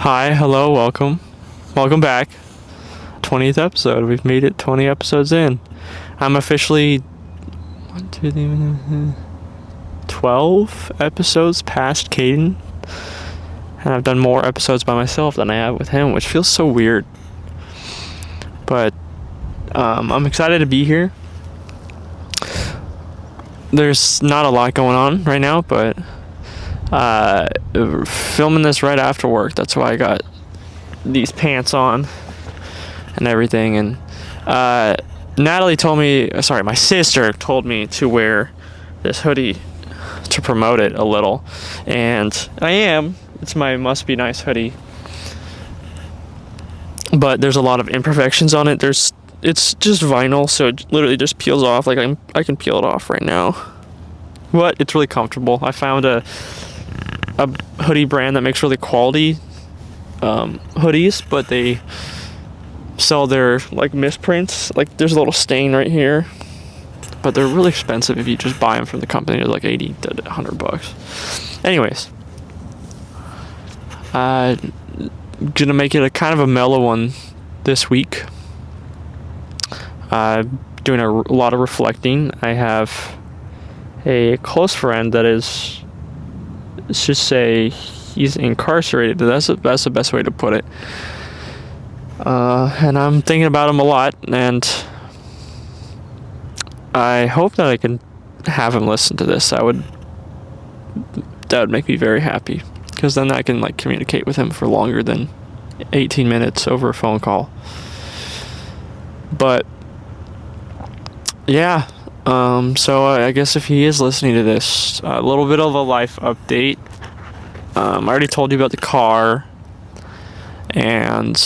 Hi, hello, welcome. Welcome back. 20th episode. We've made it 20 episodes in. I'm officially 12 episodes past Caden. And I've done more episodes by myself than I have with him, which feels so weird. But I'm excited to be here. There's not a lot going on right now, but filming this right after work. That's why I got these pants on and everything. And my sister told me to wear this hoodie to promote it a little, and I am. It's my Must Be Nice hoodie, but there's a lot of imperfections on it. It's just vinyl, so it literally just peels off. Like I can peel it off right now. But it's really comfortable. I found a hoodie brand that makes really quality hoodies, but they sell their like misprints. Like there's a little stain right here, but they're really expensive if you just buy them from the company. They're like $80 to $100. Anyways, gonna make it a kind of a mellow one this week. Doing a lot of reflecting. I have a close friend that is, let's just say, he's incarcerated. That's the best way to put it. And I'm thinking about him a lot, and I hope that I can have him listen to this. That would make me very happy, because then I can like communicate with him for longer than 18 minutes over a phone call. But yeah, so I guess if he is listening to this, a little bit of a life update. I already told you about the car, and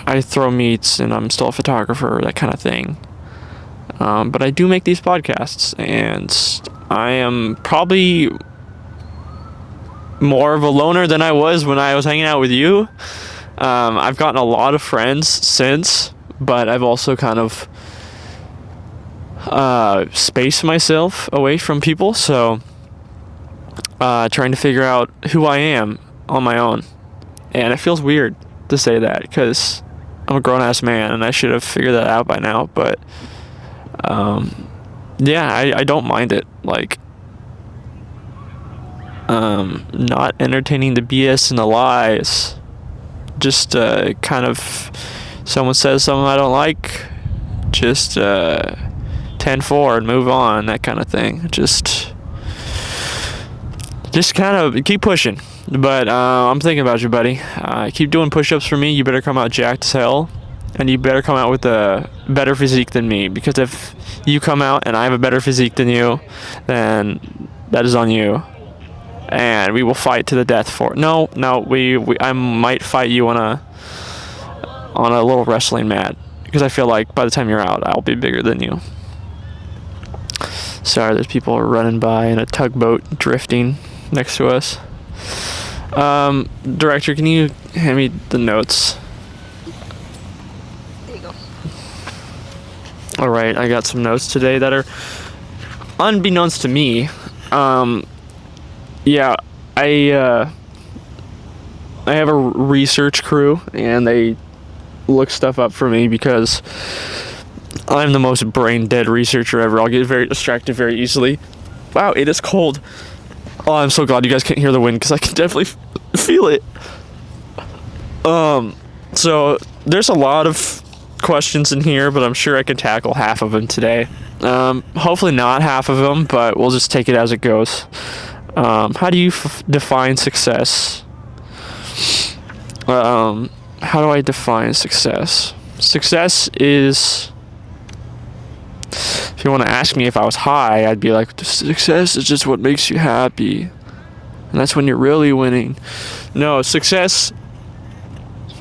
I throw meets, and I'm still a photographer, that kind of thing. But I do make these podcasts, and I am probably more of a loner than I was when I was hanging out with you. I've gotten a lot of friends since, but I've also kind of spaced myself away from people, so trying to figure out who I am on my own. And it feels weird to say that, because I'm a grown-ass man and I should have figured that out by now, but yeah, I don't mind it. Like, not entertaining the BS and the lies. Just kind of, someone says something I don't like, just 10-4 and move on, that kind of thing. Just kind of keep pushing. But I'm thinking about you, buddy. Keep doing push-ups for me. You better come out jacked as hell, and you better come out with a better physique than me, because if you come out and I have a better physique than you, then that is on you, and we will fight to the death for it. No, I might fight you on a little wrestling mat, because I feel like by the time you're out, I'll be bigger than you. Sorry, there's people running by in a tugboat drifting next to us. Director, can you hand me the notes? There you go. Alright, I got some notes today that are unbeknownst to me. Yeah, I have a research crew, and they look stuff up for me because I'm the most brain dead researcher ever. I'll get very distracted very easily. Wow, it is cold. Oh, I'm so glad you guys can't hear the wind, because I can definitely feel it. So there's a lot of questions in here, but I'm sure I can tackle half of them today. Hopefully not half of them, but we'll just take it as it goes. How do you define success? How do I define success? Success is, if you want to ask me if I was high, I'd be like, success is just what makes you happy, and that's when you're really winning. No, success,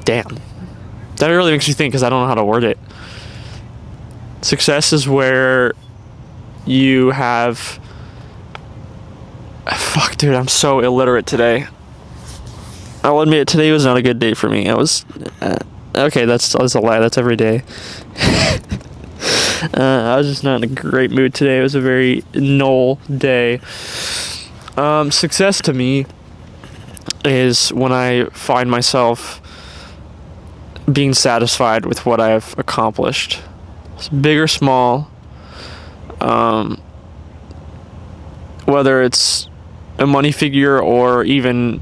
damn, that really makes me think, because I don't know how to word it. Success is where you have, fuck dude, I'm so illiterate today. I'll admit, today was not a good day for me. I was okay, that's a lie, that's every day. I was just not in a great mood today. It was a very null day. Success to me is when I find myself being satisfied with what I've accomplished. It's big or small, whether it's a money figure or even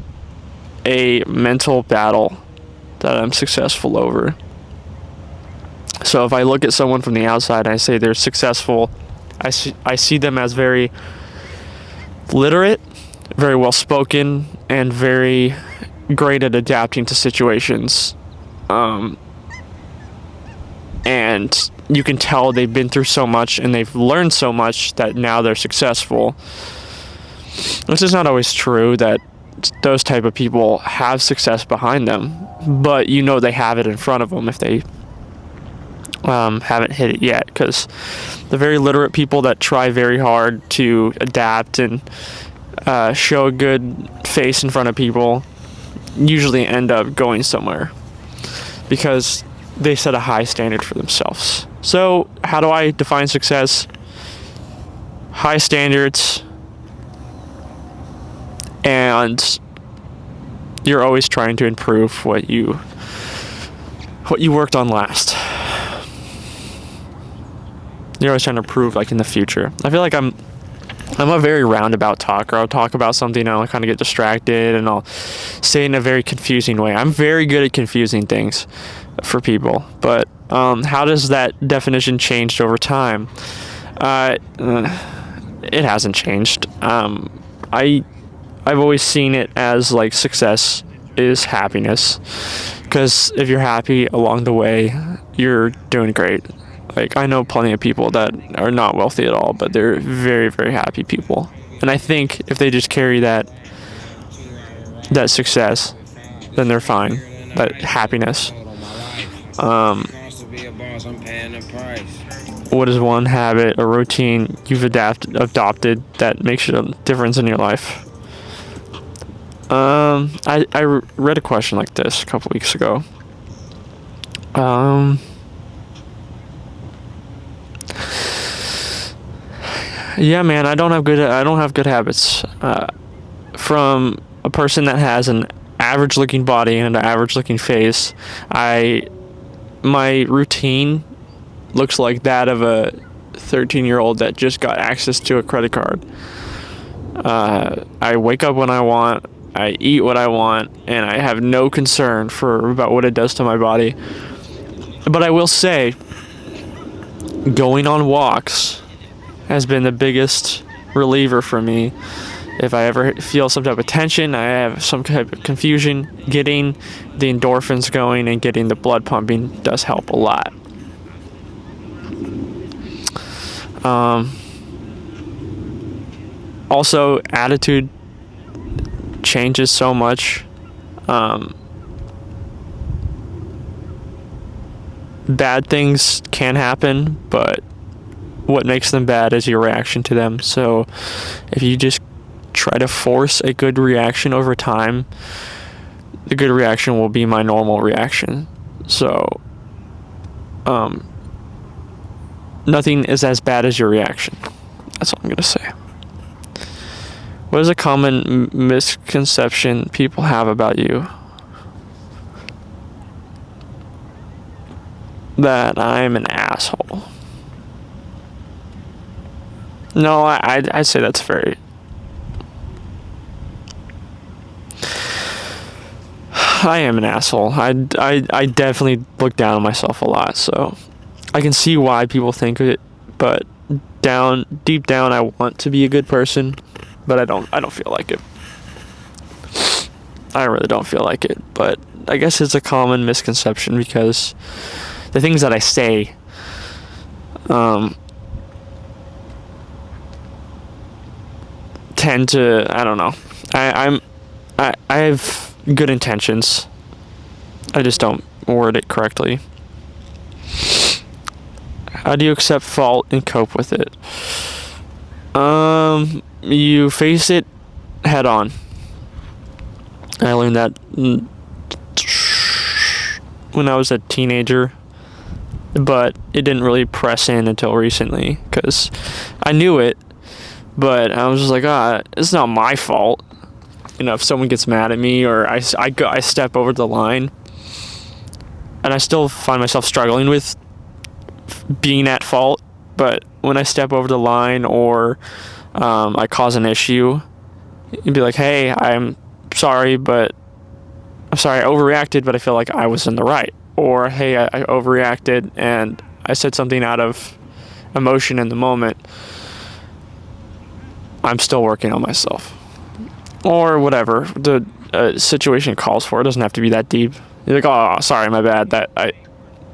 a mental battle that I'm successful over. So if I look at someone from the outside and I say they're successful, I see them as very literate, very well spoken, and very great at adapting to situations. And you can tell they've been through so much and they've learned so much that now they're successful. Which is not always true, that those type of people have success behind them, but you know they have it in front of them if they haven't hit it yet, because the very literate people that try very hard to adapt and show a good face in front of people usually end up going somewhere because they set a high standard for themselves. So how do I define success? High standards, and you're always trying to improve what you worked on last. You're always trying to improve, like, in the future. I feel like I'm a very roundabout talker. I'll talk about something and I'll kind of get distracted and I'll say it in a very confusing way. I'm very good at confusing things for people, but how does that definition change over time? It hasn't changed. I've always seen it as, like, success is happiness, because if you're happy along the way, you're doing great. Like, I know plenty of people that are not wealthy at all, but they're very, very happy people. And I think if they just carry that success, then they're fine. That happiness. What is one habit or routine you've adopted that makes a difference in your life? I read a question like this a couple weeks ago. Yeah, man, I don't have good habits. From a person that has an average looking body and an average looking face, my routine looks like that of a 13-year-old that just got access to a credit card. I wake up when I want, I eat what I want, and I have no concern about what it does to my body. But I will say, going on walks has been the biggest reliever for me. If I ever feel some type of tension, I have some type of confusion, getting the endorphins going and getting the blood pumping does help a lot. Also, attitude changes so much. Bad things can happen, but what makes them bad is your reaction to them. So if you just try to force a good reaction over time, the good reaction will be my normal reaction. So nothing is as bad as your reaction. That's all I'm gonna say. What is a common misconception people have about you? That I'm an asshole. No, I'd say that's very... I am an asshole. I definitely look down on myself a lot, so I can see why people think it, but deep down I want to be a good person, but I don't feel like it. I really don't feel like it, but I guess it's a common misconception because the things that I say tend to, I don't know. I have good intentions. I just don't word it correctly. How do you accept fault and cope with it? You face it head on. I learned that when I was a teenager, but it didn't really press in until recently because I knew it, but I was just like, it's not my fault. if someone gets mad at me or I step over the line, and I still find myself struggling with being at fault, but when I step over the line or I cause an issue, you'd be like, hey, I'm sorry I overreacted, but I feel like I was in the right. Or, hey, I overreacted and I said something out of emotion in the moment. I'm still working on myself. Or whatever the situation calls for. It doesn't have to be that deep. You're like, oh, sorry, my bad. I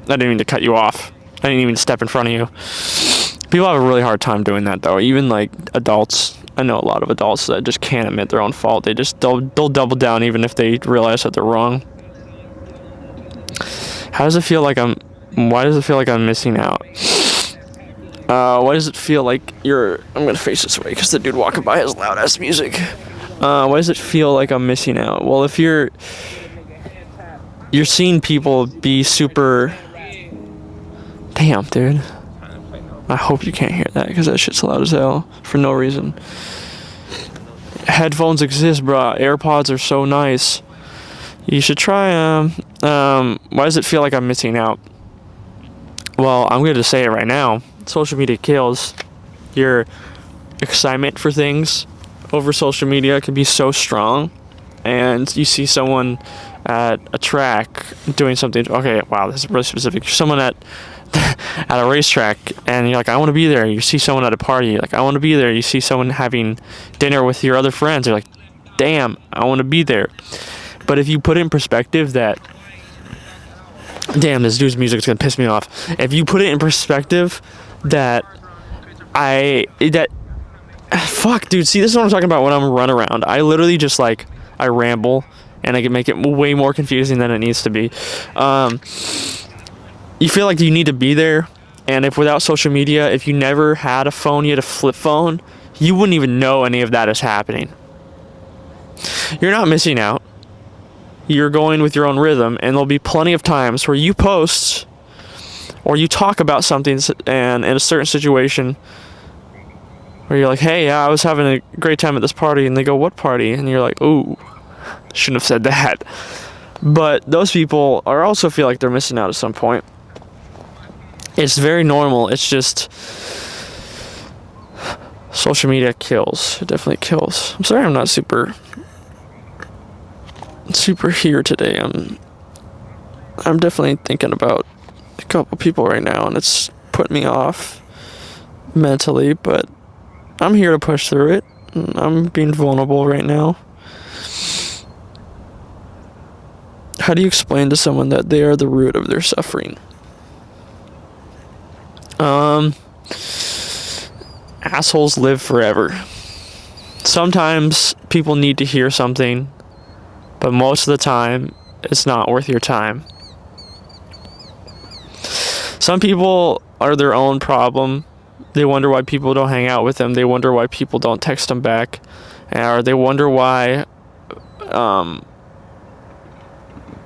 didn't mean to cut you off. I didn't even step in front of you. People have a really hard time doing that, though. Even like adults. I know a lot of adults that just can't admit their own fault. They'll double down even if they realize that they're wrong. Why does it feel like I'm missing out? Why does it feel like I'm gonna face this way because the dude walking by has loud ass music. Why does it feel like I'm missing out? Well, if you're seeing people be super... Damn, dude. I hope you can't hear that because that shit's loud as hell for no reason. Headphones exist, bro. AirPods are so nice. You should try them. Why does it feel like I'm missing out? Well, I'm going to say it right now. Social media kills. Your excitement for things over social media can be so strong. And you see someone at a track doing something. Okay, wow, this is really specific. Someone at a racetrack, and you're like, I want to be there. You see someone at a party, you're like, I want to be there. You see someone having dinner with your other friends, you're like, damn, I want to be there. But if you put it in perspective that, damn, this dude's music is gonna piss me off. If you put it in perspective that fuck, dude, see, this is what I'm talking about when I'm run around. I literally just like, I ramble, and I can make it way more confusing than it needs to be. You feel like you need to be there, and if without social media, if you never had a phone, you had a flip phone, you wouldn't even know any of that is happening. You're not missing out. You're going with your own rhythm, and there'll be plenty of times where you post or you talk about something and in a certain situation where you're like, hey, yeah, I was having a great time at this party, and they go, what party? And you're like, ooh, shouldn't have said that. But those people are also feel like they're missing out at some point. It's very normal. It's just social media kills. It definitely kills. I'm sorry I'm not super here today. I'm definitely thinking about a couple people right now, and it's putting me off mentally, but I'm here to push through it. I'm being vulnerable right now. How do you explain to someone that they are the root of their suffering? Assholes live forever. Sometimes people need to hear something, but most of the time, it's not worth your time. Some people are their own problem. They wonder why people don't hang out with them. They wonder why people don't text them back. Or they wonder why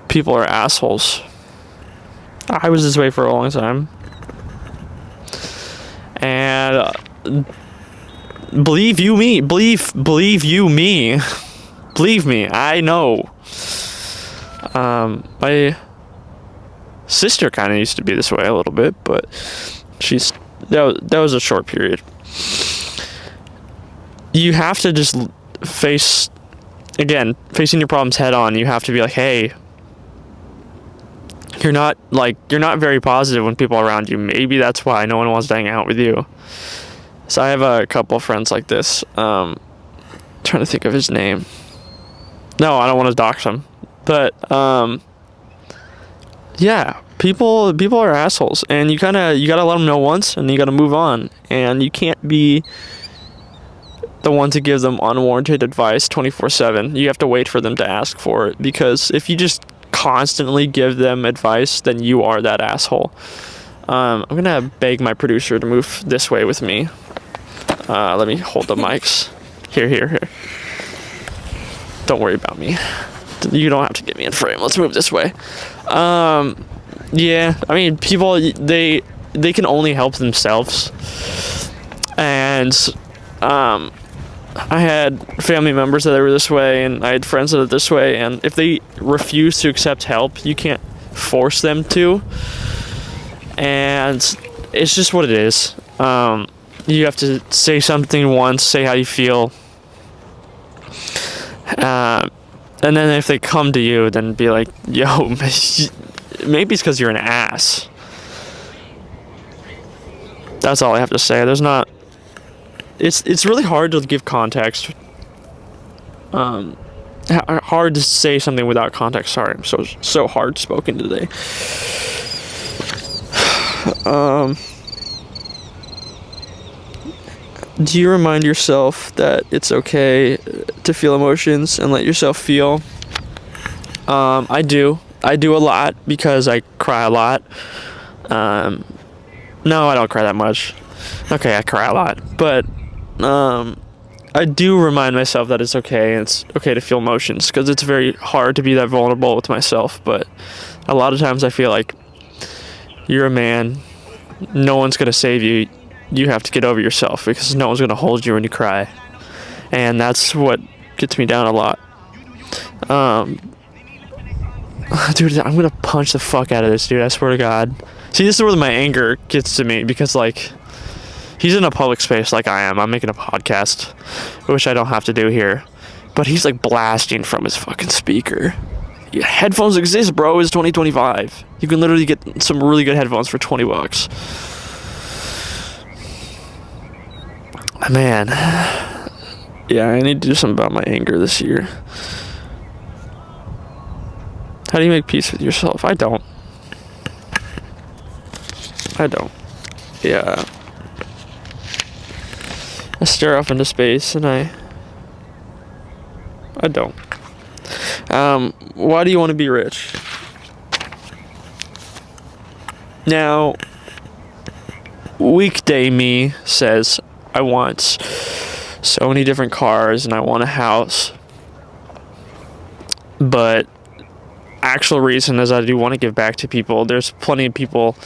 people are assholes. I was this way for a long time. And believe me, I know. My sister kind of used to be this way a little bit, but that was a short period. You have to just facing your problems head on. You have to be like, hey, you're not very positive when people are around you. Maybe that's why no one wants to hang out with you. So I have a couple of friends like this. Trying to think of his name. No, I don't want to dox him. But yeah, people are assholes, and you gotta let them know once, and you gotta move on. And you can't be the one to give them unwarranted advice 24/7. You have to wait for them to ask for it, because if you just constantly give them advice, then you are that asshole. I'm gonna beg my producer to move this way with me. Let me hold the mics. Here. Don't worry about me. You don't have to get me in frame. Let's move this way. Yeah, I mean, people, they can only help themselves. And I had family members that were this way, and I had friends that are this way, and if they refuse to accept help, you can't force them to. And it's just what it is. You have to say something once, say how you feel. And then if they come to you, then be like, yo, maybe it's because you're an ass. That's all I have to say. There's not... It's really hard to give context. Hard to say something without context. Sorry, I'm so hard spoken today. Do you remind yourself that it's okay to feel emotions and let yourself feel? I do. I do a lot because I cry a lot. No, I don't cry that much. Okay, I cry a lot. But I do remind myself that it's okay, and it's okay to feel emotions, because it's very hard to be that vulnerable with myself. But a lot of times I feel like you're a man. No one's going to save you. You have to get over yourself, because no one's going to hold you when you cry. And that's what gets me down a lot. Dude, I'm going to punch the fuck out of this dude, I swear to God. See, this is where my anger gets to me, because, like, he's in a public space like I am. I'm making a podcast, which I don't have to do here. But he's, like, blasting from his fucking speaker. Yeah, headphones exist, bro. It's 2025. You can literally get some really good headphones for $20. Man. Yeah, I need to do something about my anger this year. How do you make peace with yourself? I don't. Yeah. I stare off into space and I don't. Why do you want to be rich? Now, weekday me says I want so many different cars and I want a house. But actual reason is I do want to give back to people. There's plenty of people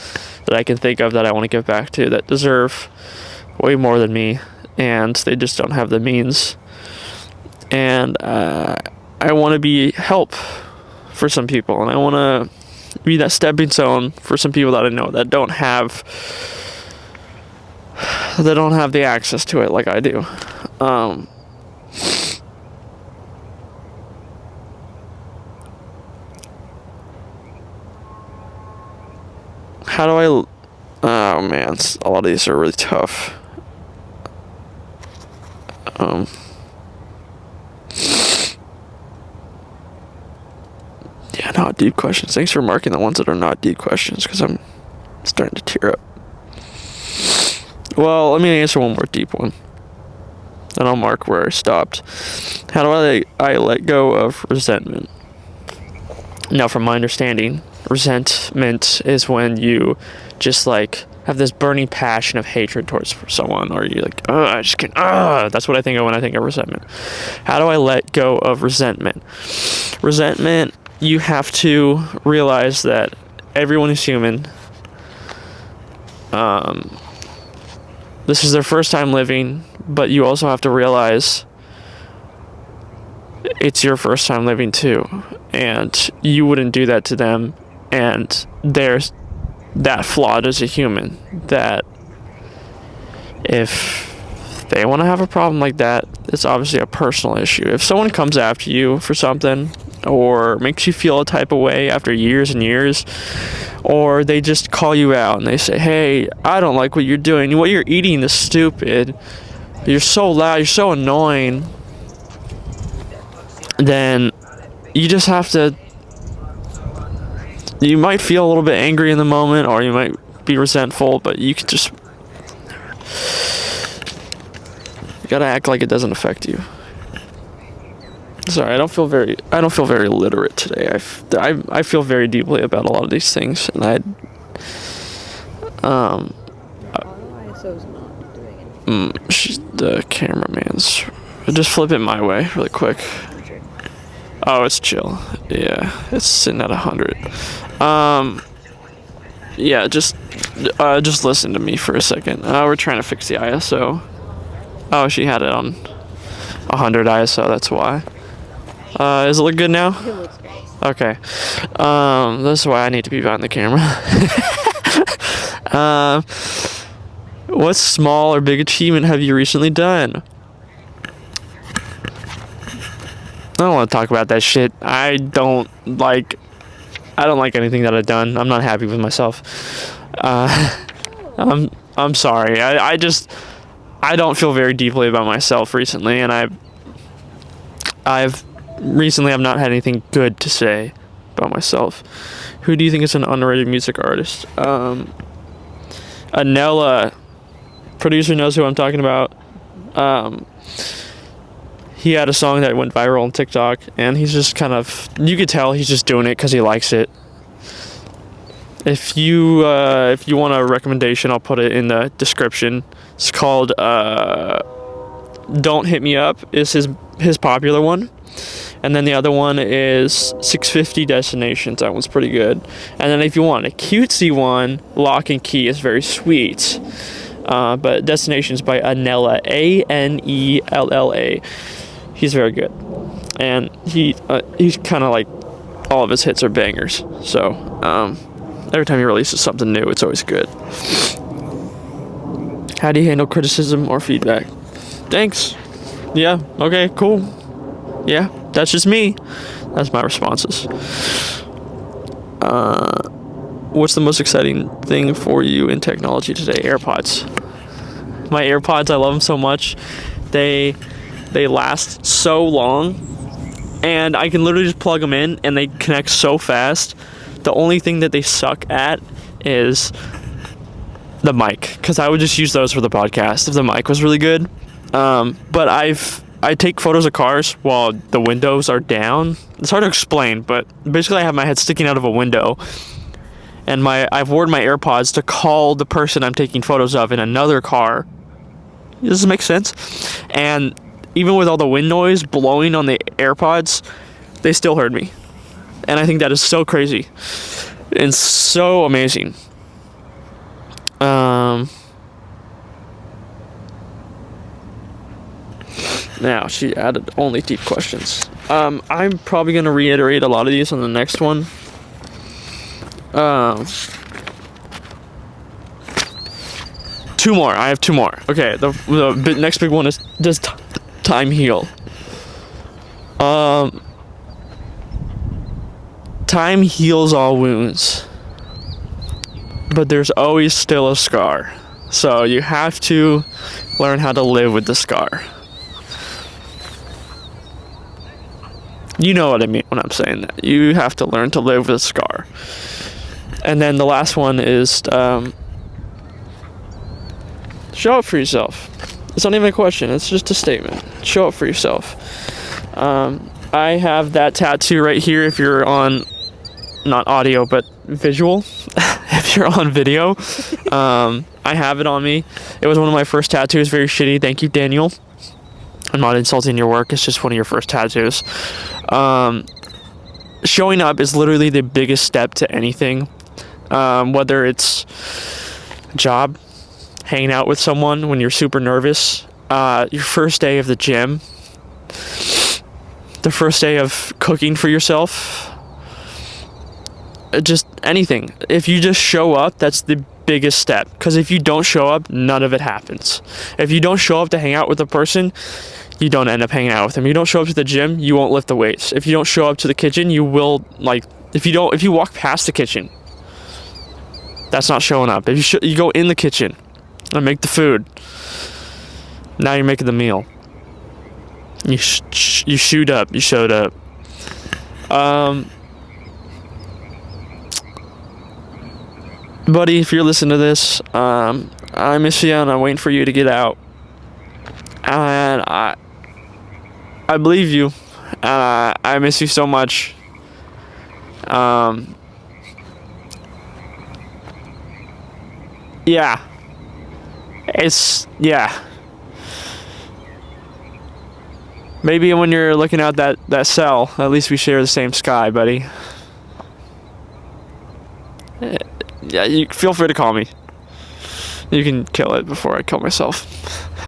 that I can think of that I want to give back to that deserve way more than me, and they just don't have the means. And I want to be help for some people, and I want to be that stepping stone for some people that I know that don't have the access to it like I do. How do I... Oh, man. A lot of these are really tough. Yeah, not deep questions. Thanks for marking the ones that are not deep questions, because I'm starting to tear up. Well, let me answer one more deep one. Then I'll mark where I stopped. How do I let go of resentment? Now, from my understanding, resentment is when you just like have this burning passion of hatred towards someone, or you're like, oh, I just can't, that's what I think of when I think of resentment. How do I let go of resentment? Resentment, you have to realize that everyone is human. This is their first time living, but you also have to realize it's your first time living too, and you wouldn't do that to them, and there's that flawed as a human, that if they want to have a problem like that, it's obviously a personal issue. If someone comes after you for something, or makes you feel a type of way after years and years, or they just call you out and they say, hey, I don't like what you're doing, what you're eating is stupid, you're so loud, you're so annoying, then you just have to, you might feel a little bit angry in the moment, or you might be resentful, but you can just, you gotta act like it doesn't affect you. Sorry, I don't feel very literate today. I feel very deeply about a lot of these things, and the cameraman's, just flip it my way really quick. Oh, it's chill. Yeah, it's sitting at 100. Yeah, just listen to me for a second. We're trying to fix the ISO. Oh, she had it on. 100 ISO, that's why. Does it look good now? It looks great. Okay. That's why I need to be behind the camera. What small or big achievement have you recently done? I don't want to talk about that shit. I don't like anything that I've done. I'm not happy with myself. I'm sorry. I don't feel very deeply about myself recently, and I've not had anything good to say about myself. Who do you think is an underrated music artist? Anella, producer, knows who I'm talking about. He had a song that went viral on TikTok, and he's just kind of, you could tell he's just doing it because he likes it. If you want a recommendation, I'll put it in the description. It's called Don't Hit Me Up is his popular one. And then the other one is 650 Destinations. That one's pretty good. And then if you want a cutesy one, Lock and Key is very sweet. But Destinations by Anella, Anella. He's very good. And he's kind of like, all of his hits are bangers. So every time he releases something new, it's always good. How do you handle criticism or feedback? Thanks. Yeah. Okay. Cool. Yeah. That's just me. That's my responses. What's the most exciting thing for you in technology today? AirPods. My AirPods, I love them so much. They last so long, and I can literally just plug them in and they connect so fast. The only thing that they suck at is the mic, because I would just use those for the podcast if the mic was really good. But I take photos of cars while the windows are down. It's hard to explain, but basically I have my head sticking out of a window, and I've worn my AirPods to call the person I'm taking photos of in another car. Does this make sense? And even with all the wind noise blowing on the AirPods, they still heard me. And I think that is so crazy and so amazing. Now, she added only deep questions. I'm probably going to reiterate a lot of these on the next one. Two more. I have two more. Okay, the next big one is, does time heal? Time heals all wounds, but there's always still a scar. So you have to learn how to live with the scar. You know what I mean when I'm saying that. You have to learn to live with a scar. And then the last one is show up for yourself. It's not even a question, it's just a statement. Show up for yourself. I have that tattoo right here if you're on, not audio, but visual. If you're on video. I have it on me. It was one of my first tattoos, very shitty. Thank you, Daniel. I'm not insulting your work, it's just one of your first tattoos. Showing up is literally the biggest step to anything. Whether it's a job, hanging out with someone when you're super nervous, your first day of the gym, the first day of cooking for yourself, just anything. If you just show up, that's the biggest step. Because if you don't show up, none of it happens. If you don't show up to hang out with a person, you don't end up hanging out with them. You don't show up to the gym, you won't lift the weights. If you don't show up to the kitchen, you will, like, if you walk past the kitchen, that's not showing up. If you go in the kitchen and make the food, now you're making the meal. You showed up. Buddy, if you're listening to this, I miss you and I'm waiting for you to get out. And I believe you. I miss you so much. Yeah. Yeah. Maybe when you're looking out that cell, at least we share the same sky, buddy. Yeah, you feel free to call me. You can kill it before I kill myself.